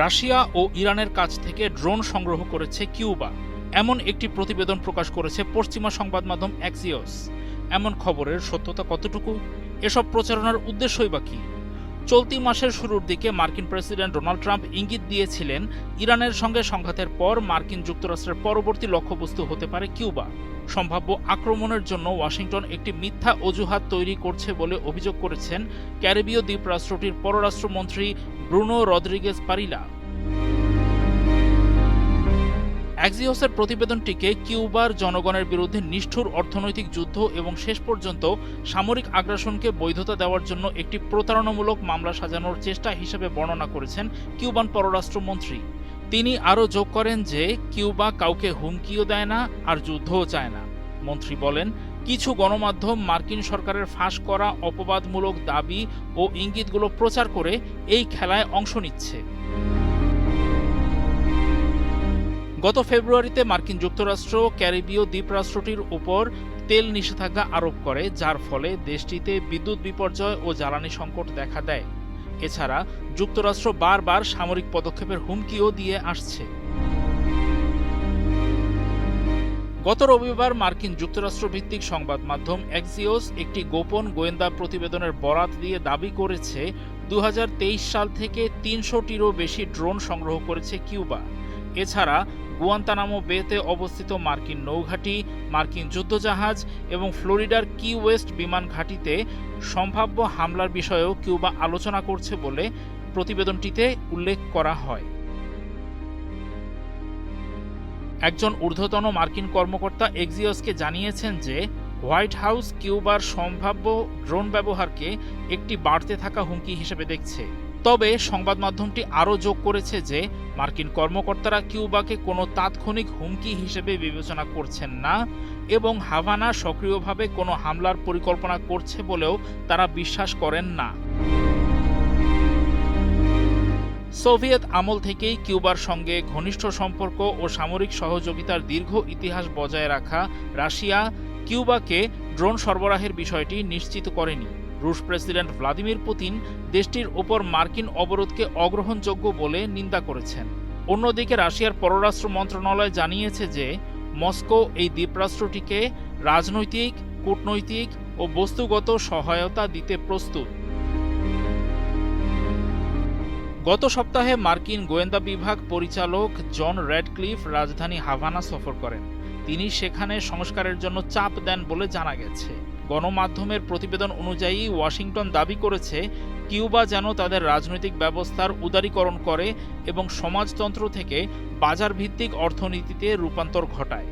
Russia ও ইরানের কাছ থেকে ড্রোন সংগ্রহ করেছে কিউবা, এমন একটি প্রতিবেদন প্রকাশ করেছে পশ্চিমা সংবাদ মাধ্যম অ্যাক্সিওস। এমন খবরের সত্যতা কতটুকু? এসব প্রচারণার উদ্দেশ্যই বা কী? চলতি মাসের শুরুর দিকে মার্কিন প্রেসিডেন্ট ডোনাল্ড ট্রাম্প ইঙ্গিত দিয়েছিলেন ইরানের সঙ্গে সংঘাতের পর মার্কিন যুক্তরাষ্ট্রের পরবর্তী লক্ষ্যবস্তু হতে পারে কিউবা। সম্ভাব্য আক্রমণের জন্য ওয়াশিংটন একটি মিথ্যা অজুহাত তৈরি করছে বলে অভিযোগ করেছেন ক্যারিবীয় দ্বীপরাষ্ট্রটির পররাষ্ট্রমন্ত্রী ব্রুনো রদ্রিগেজ পারিলা। অ্যাক্সিওসের প্রতিবেদনটিকে কিউবার জনগণের বিরুদ্ধে নিষ্ঠুর অর্থনৈতিক যুদ্ধ এবং শেষ পর্যন্ত সামরিক আগ্রাসনকে বৈধতা দেওয়ার জন্য একটি প্রতারণামূলক মামলা সাজানোর চেষ্টা হিসেবে বর্ণনা করেছেন কিউবান পররাষ্ট্রমন্ত্রী। তিনি আরও যোগ করেন যে কিউবা কাউকে হুমকিও দেয় না আর যুদ্ধও চায় না। মন্ত্রী বলেন, কিছু গণমাধ্যম মার্কিন সরকারের ফাঁস করা অপবাদমূলক দাবি ও ইঙ্গিতগুলো প্রচার করে এই খেলায় অংশ নিচ্ছে। গত ফেব্রুয়ারিতে মার্কিন যুক্তরাষ্ট্র ক্যারিবীয় দ্বীপরাষ্ট্রটির উপর তেল নিষেধাজ্ঞা আরোপ করে, যার ফলে দেশটিতে বিদ্যুৎ বিপর্যয় ও জ্বালানি সংকট দেখা দেয়। এছাড়া যুক্তরাষ্ট্র বারবার সামরিক পদক্ষেপের হুমকিও দিয়ে আসছে। গত রবিবার মার্কিন যুক্তরাষ্ট্র ভিত্তিক সংবাদ মাধ্যম অ্যাক্সিওস একটি গোপন গোয়েন্দা প্রতিবেদনের বরাত দিয়ে দাবি করেছে 2023 সাল থেকে 300টিরও বেশি ড্রোন সংগ্রহ করেছে কিউবা। এছাড়া গুয়ান্তানামো বেতে অবস্থিত মার্কিন নৌঘাঁটি, মার্কিন যুদ্ধজাহাজ এবং ফ্লোরিডার কি ওয়েস্ট বিমান ঘাঁটিতে সম্ভাব্য হামলার বিষয়েও কিউবা আলোচনা করছে বলে প্রতিবেদনটিতে উল্লেখ করা হয়। একজন ঊর্ধ্বতন মার্কিন কর্মকর্তা এক্সিওসকে জানিয়েছেন যে হোয়াইট হাউস কিউবার সম্ভাব্য ড্রোন ব্যবহারকে একটি বাড়তে থাকা হুমকি হিসেবে দেখছে। তবে সংবাদ মাধ্যমটি আরও যোগ করেছে যে মার্কিন কর্মকর্তারা কিউবাকে কোনো তাৎক্ষণিক হুমকি হিসেবে বিবেচনা করছেন না এবং হাভানা সক্রিয়ভাবে কোনো হামলার পরিকল্পনা করছে বলেও তারা বিশ্বাস করেন না। সোভিয়েত আমল থেকেই কিউবার সঙ্গে ঘনিষ্ঠ সম্পর্ক ও সামরিক সহযোগিতার দীর্ঘ ইতিহাস বজায় রাখা রাশিয়া কিউবাকে ড্রোন সরবরাহের বিষয়টি নিশ্চিত করেনি। রুশ প্রেসিডেন্ট ভ্লাদিমির পুতিন দেশটির ওপর মার্কিন অবরোধকে অগ্রহণযোগ্য বলে নিন্দা করেছেন। অন্যদিকে রাশিয়ার পররাষ্ট্র মন্ত্রণালয় জানিয়েছে যে মস্কো এই দ্বীপরাষ্ট্রটিকে রাজনৈতিক, কূটনৈতিক ও বস্তুগত সহায়তা দিতে প্রস্তুত। গত সপ্তাহে মার্কিন গোয়েন্দা বিভাগ পরিচালক জন র্যাডক্লিফ রাজধানী হাভানা সফর করেন। তিনি সেখানে সংস্কারের জন্য চাপ দেন বলে জানা গেছে। গণমাধ্যমের প্রতিবেদন অনুযায়ী ওয়াশিংটন দাবি করেছে কিউবা যেন তাদের রাজনৈতিক ব্যবস্থার উদারীকরণ করে এবং সমাজতন্ত্র থেকে বাজার ভিত্তিক অর্থনীতিতে রূপান্তর ঘটায়।